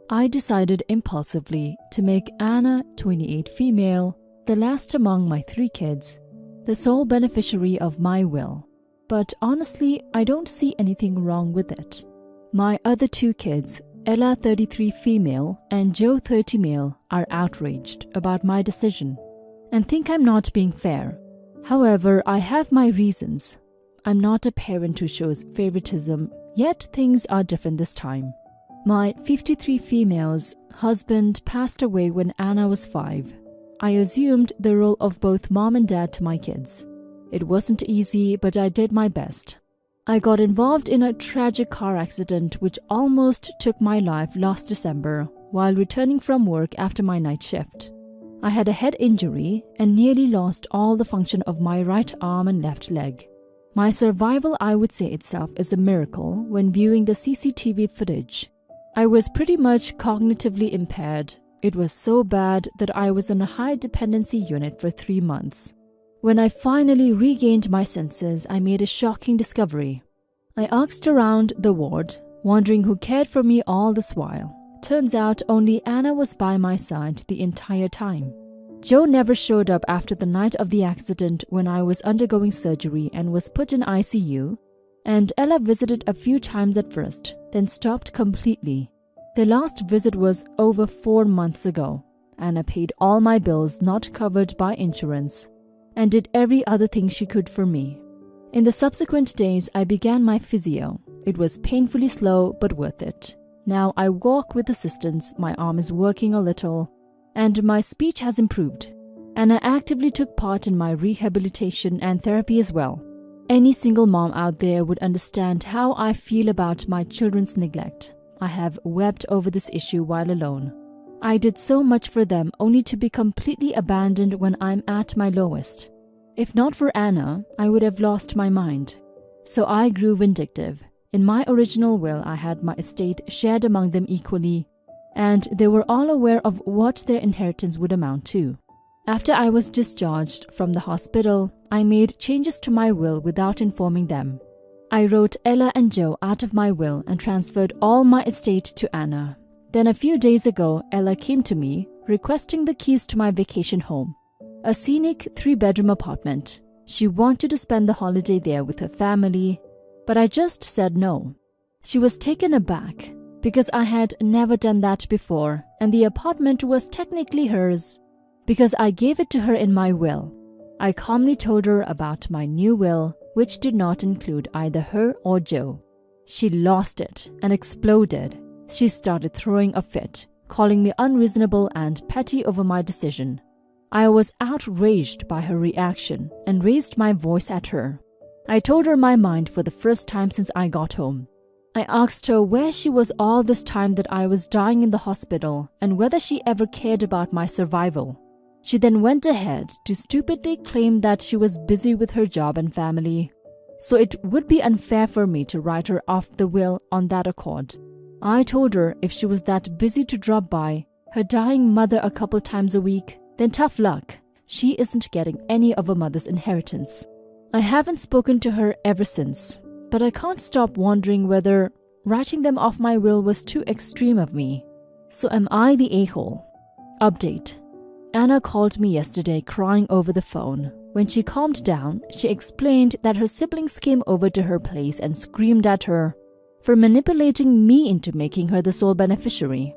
I decided impulsively to make Anna, 28 female, the last among my 3 kids, the sole beneficiary of my will. But honestly, I don't see anything wrong with it. My other 2 kids, Ella, 33 female, and Joe, 30 male, are outraged about my decision and think I'm not being fair. However, I have my reasons. I'm not a parent who shows favoritism, yet things are different this time. My 53 female's husband passed away when Anna was 5. I assumed the role of both mom and dad to my kids. It wasn't easy, but I did my best. I got involved in a tragic car accident which almost took my life last December while returning from work after my night shift. I had a head injury and nearly lost all the function of my right arm and left leg. My survival, I would say itself, is a miracle when viewing the CCTV footage. I was pretty much cognitively impaired. It was so bad that I was in a high dependency unit for 3 months. When I finally regained my senses, I made a shocking discovery. I asked around the ward, wondering who cared for me all this while. Turns out only Anna was by my side the entire time. Joe never showed up after the night of the accident when I was undergoing surgery and was put in ICU, and Ella visited a few times at first, then stopped completely. The last visit was over 4 months ago. Anna paid all my bills not covered by insurance and did every other thing she could for me. In the subsequent days, I began my physio. It was painfully slow but worth it. Now I walk with assistance, my arm is working a little, and my speech has improved. Anna actively took part in my rehabilitation and therapy as well. Any single mom out there would understand how I feel about my children's neglect. I have wept over this issue while alone. I did so much for them only to be completely abandoned when I'm at my lowest. If not for Anna, I would have lost my mind. So I grew vindictive. In my original will, I had my estate shared among them equally, and they were all aware of what their inheritance would amount to. After I was discharged from the hospital, I made changes to my will without informing them. I wrote Ella and Joe out of my will and transferred all my estate to Anna. Then a few days ago, Ella came to me, requesting the keys to my vacation home, a scenic 3-bedroom apartment. She wanted to spend the holiday there with her family, but I just said no. She was taken aback because I had never done that before, and the apartment was technically hers because I gave it to her in my will. I calmly told her about my new will, which did not include either her or Joe. She lost it and exploded. She started throwing a fit, calling me unreasonable and petty over my decision. I was outraged by her reaction and raised my voice at her. I told her my mind for the first time since I got home. I asked her where she was all this time that I was dying in the hospital and whether she ever cared about my survival. She then went ahead to stupidly claim that she was busy with her job and family, so it would be unfair for me to write her off the will on that accord. I told her if she was that busy to drop by her dying mother a couple times a week, then tough luck. She isn't getting any of her mother's inheritance. I haven't spoken to her ever since, but I can't stop wondering whether writing them off my will was too extreme of me. So am I the a-hole? Update. Anna called me yesterday crying over the phone. When she calmed down, she explained that her siblings came over to her place and screamed at her for manipulating me into making her the sole beneficiary.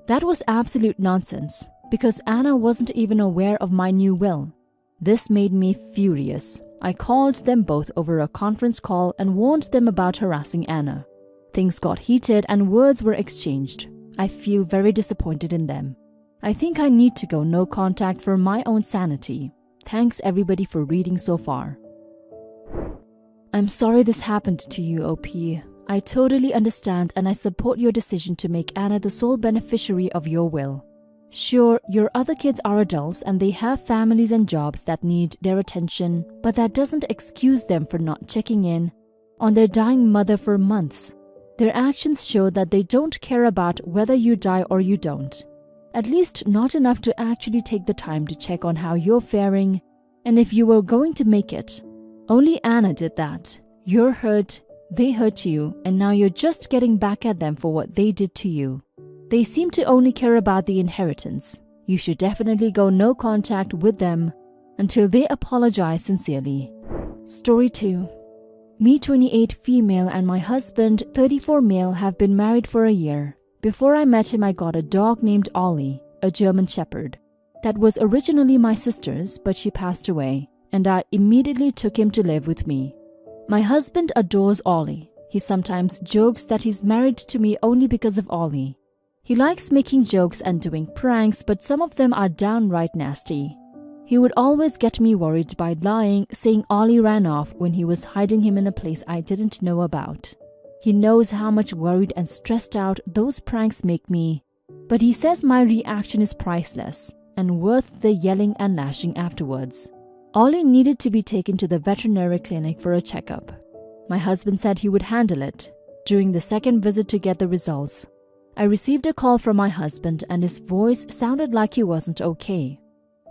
That was absolute nonsense, because Anna wasn't even aware of my new will. This made me furious. I called them both over a conference call and warned them about harassing Anna. Things got heated and words were exchanged. I feel very disappointed in them. I think I need to go no contact for my own sanity. Thanks everybody for reading so far. I'm sorry this happened to you, OP. I totally understand and I support your decision to make Anna the sole beneficiary of your will. Sure, your other kids are adults and they have families and jobs that need their attention, but that doesn't excuse them for not checking in on their dying mother for months. Their actions show that they don't care about whether you die or you don't. At least not enough to actually take the time to check on how you're faring and if you were going to make it. Only Anna did that. You're hurt, they hurt you, and now you're just getting back at them for what they did to you. They seem to only care about the inheritance. You should definitely go no contact with them until they apologize sincerely. Story 2. Me 28 female and my husband 34 male have been married for a year. Before I met him, I got a dog named Ollie, a German Shepherd. That was originally my sister's, but she passed away, and I immediately took him to live with me. My husband adores Ollie. He sometimes jokes that he's married to me only because of Ollie. He likes making jokes and doing pranks, but some of them are downright nasty. He would always get me worried by lying, saying Ollie ran off when he was hiding him in a place I didn't know about. He knows how much worried and stressed out those pranks make me, but he says my reaction is priceless and worth the yelling and lashing afterwards. Ollie needed to be taken to the veterinary clinic for a checkup. My husband said he would handle it. During the second visit to get the results, I received a call from my husband and his voice sounded like he wasn't okay.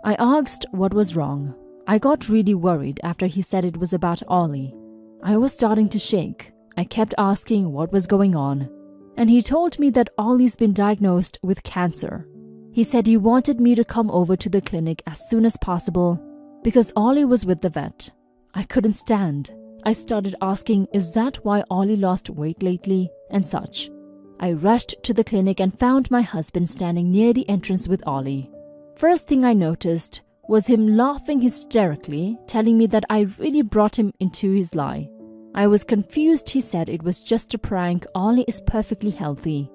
I asked what was wrong. I got really worried after he said it was about Ollie. I was starting to shake. I kept asking what was going on, and he told me that Ollie's been diagnosed with cancer. He said he wanted me to come over to the clinic as soon as possible because Ollie was with the vet. I couldn't stand. I started asking, is that why Ollie lost weight lately, and such. I rushed to the clinic and found my husband standing near the entrance with Ollie. First thing I noticed was him laughing hysterically, telling me that I really brought him into his lie. I was confused. He said it was just a prank, Ollie is perfectly healthy,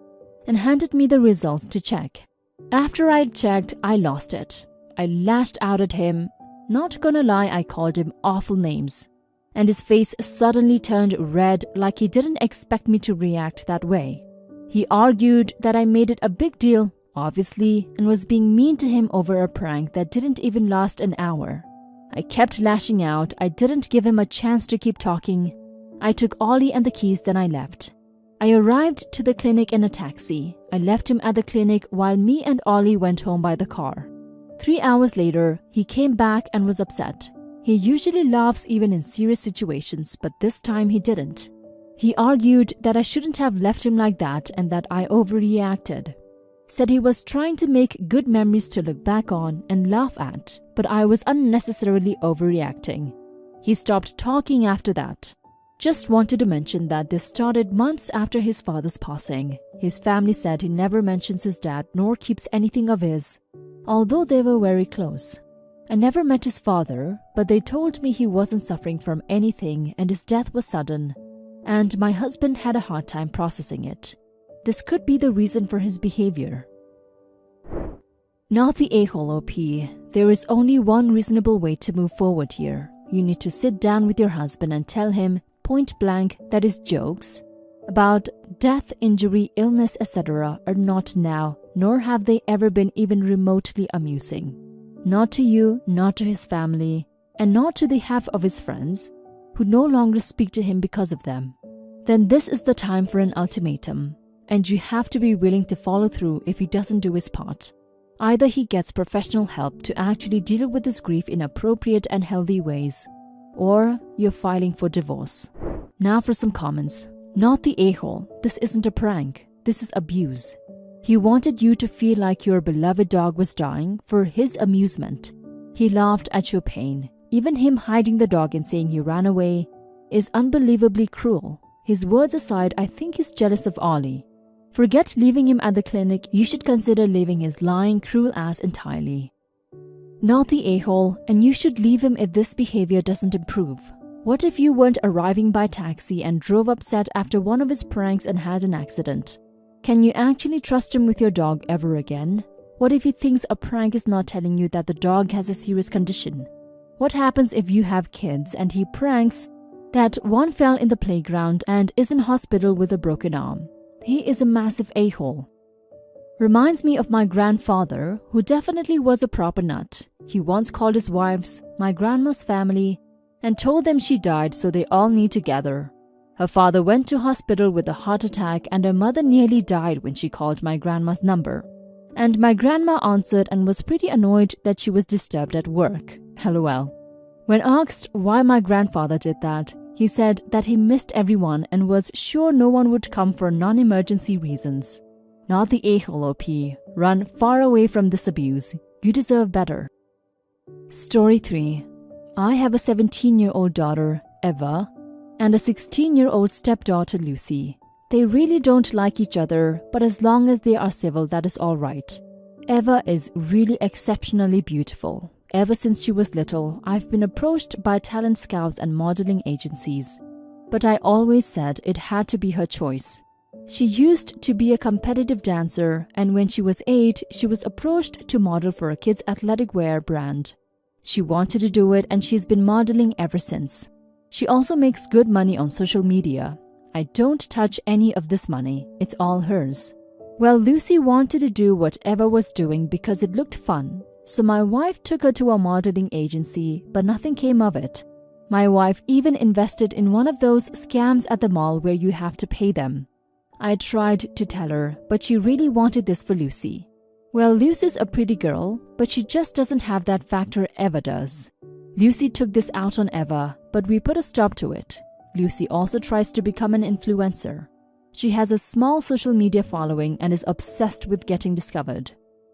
and handed me the results to check. After I'd checked, I lost it. I lashed out at him. Not gonna lie, I called him awful names, and his face suddenly turned red like he didn't expect me to react that way. He argued that I made it a big deal, obviously, and was being mean to him over a prank that didn't even last an hour. I kept lashing out. I didn't give him a chance to keep talking. I took Ollie and the keys, then I left. I arrived to the clinic in a taxi. I left him at the clinic while me and Ollie went home by the car. 3 hours later, he came back and was upset. He usually laughs even in serious situations, but this time he didn't. He argued that I shouldn't have left him like that and that I overreacted. Said he was trying to make good memories to look back on and laugh at, but I was unnecessarily overreacting. He stopped talking after that. Just wanted to mention that this started months after his father's passing. His family said he never mentions his dad nor keeps anything of his, although they were very close. I never met his father, but they told me he wasn't suffering from anything and his death was sudden, and my husband had a hard time processing it. This could be the reason for his behavior. Not the a-hole OP. There is only one reasonable way to move forward here. You need to sit down with your husband and tell him point blank that his jokes about death, injury, illness, etc. are not now, nor have they ever been even remotely amusing. Not to you, not to his family, and not to the half of his friends who no longer speak to him because of them. Then this is the time for an ultimatum, and you have to be willing to follow through if he doesn't do his part. Either he gets professional help to actually deal with his grief in appropriate and healthy ways, or you're filing for divorce. Now for some comments. Not the a-hole. This isn't a prank. This is abuse. He wanted you to feel like your beloved dog was dying for his amusement. He laughed at your pain. Even him hiding the dog and saying he ran away is unbelievably cruel. His words aside, I think he's jealous of Ollie. Forget leaving him at the clinic. You should consider leaving his lying, cruel ass entirely. Not the a-hole, and you should leave him if this behavior doesn't improve. What if you weren't arriving by taxi and drove upset after one of his pranks and had an accident? Can you actually trust him with your dog ever again? What if he thinks a prank is not telling you that the dog has a serious condition? What happens if you have kids and he pranks that one fell in the playground and is in hospital with a broken arm? He is a massive a-hole. Reminds me of my grandfather, who definitely was a proper nut. He once called his wives, my grandma's family, and told them she died so they all need together. Her father went to hospital with a heart attack and her mother nearly died when she called my grandma's number. And my grandma answered and was pretty annoyed that she was disturbed at work. LOL. When asked why my grandfather did that, he said that he missed everyone and was sure no one would come for non-emergency reasons. Not the a-hole OP. Run far away from this abuse. You deserve better. Story 3. I have a 17-year-old daughter, Eva, and a 16-year-old stepdaughter, Lucy. They really don't like each other, but as long as they are civil, that is all right. Eva is really exceptionally beautiful. Ever since she was little, I've been approached by talent scouts and modeling agencies. But I always said it had to be her choice. She used to be a competitive dancer, and when she was 8, she was approached to model for a kids' athletic wear brand. She wanted to do it, and she's been modeling ever since. She also makes good money on social media. I don't touch any of this money. It's all hers. Well, Lucy wanted to do what Eva was doing because it looked fun. So my wife took her to a modeling agency, but nothing came of it. My wife even invested in one of those scams at the mall where you have to pay them. I tried to tell her, but she really wanted this for Lucy. Well, Lucy's a pretty girl, but she just doesn't have that factor Eva does. Lucy took this out on Eva, but we put a stop to it. Lucy also tries to become an influencer. She has a small social media following and is obsessed with getting discovered.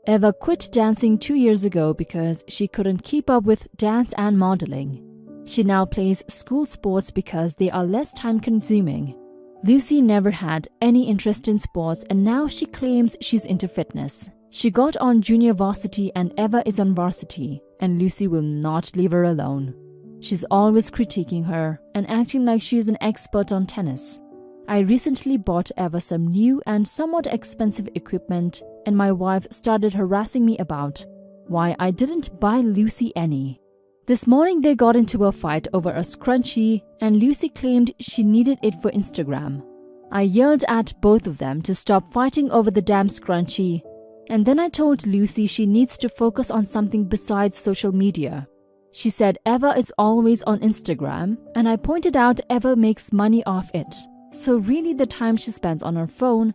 Eva quit dancing 2 years ago because she couldn't keep up with dance and modeling. She now plays school sports because they are less time-consuming. Lucy never had any interest in sports, and now she claims she's into fitness. She got on junior varsity and Eva is on varsity, and Lucy will not leave her alone. She's always critiquing her and acting like she is an expert on tennis. I recently bought Eva some new and somewhat expensive equipment, and my wife started harassing me about why I didn't buy Lucy any. This morning they got into a fight over a scrunchie, and Lucy claimed she needed it for Instagram. I yelled at both of them to stop fighting over the damn scrunchie, and then I told Lucy she needs to focus on something besides social media. She said Eva is always on Instagram, and I pointed out Eva makes money off it. So really the time she spends on her phone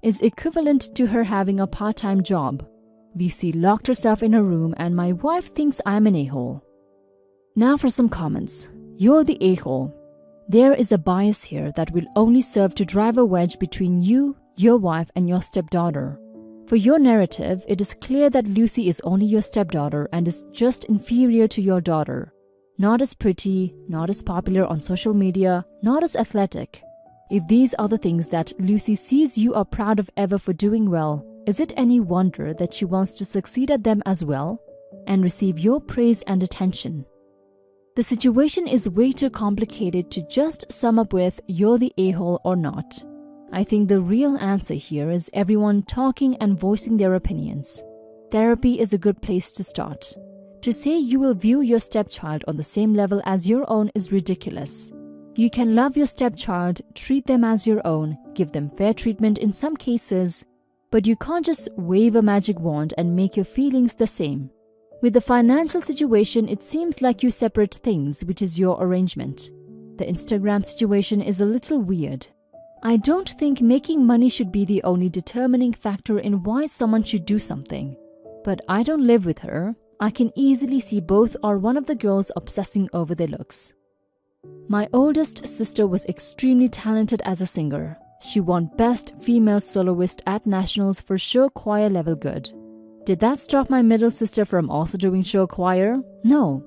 is equivalent to her having a part-time job. Lucy locked herself in her room, and my wife thinks I'm an a-hole. Now for some comments. You're the a-hole. There is a bias here that will only serve to drive a wedge between you, your wife, and your stepdaughter. For your narrative, it is clear that Lucy is only your stepdaughter and is just inferior to your daughter. Not as pretty, not as popular on social media, not as athletic. If these are the things that Lucy sees you are proud of Eva for doing well, is it any wonder that she wants to succeed at them as well and receive your praise and attention? The situation is way too complicated to just sum up with you're the a-hole or not. I think the real answer here is everyone talking and voicing their opinions. Therapy is a good place to start. To say you will view your stepchild on the same level as your own is ridiculous. You can love your stepchild, treat them as your own, give them fair treatment in some cases, but you can't just wave a magic wand and make your feelings the same. With the financial situation, it seems like you separate things, which is your arrangement. The Instagram situation is a little weird. I don't think making money should be the only determining factor in why someone should do something. But I don't live with her. I can easily see both or one of the girls obsessing over their looks. My oldest sister was extremely talented as a singer. She won Best Female Soloist at Nationals for show choir level good. Did that stop my middle sister from also doing show choir? No.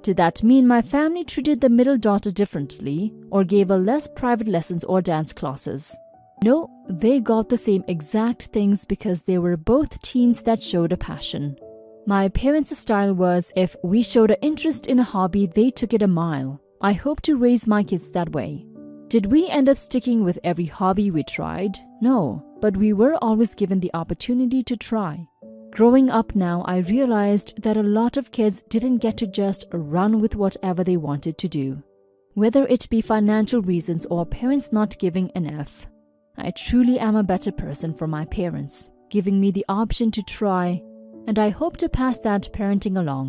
Did that mean my family treated the middle daughter differently or gave her less private lessons or dance classes? No, they got the same exact things because they were both teens that showed a passion. My parents' style was if we showed an interest in a hobby, they took it a mile. I hope to raise my kids that way. Did we end up sticking with every hobby we tried? No, but we were always given the opportunity to try. Growing up now, I realized that a lot of kids didn't get to just run with whatever they wanted to do. Whether it be financial reasons or parents not giving an F. I truly am a better person for my parents, giving me the option to try, and I hope to pass that parenting along.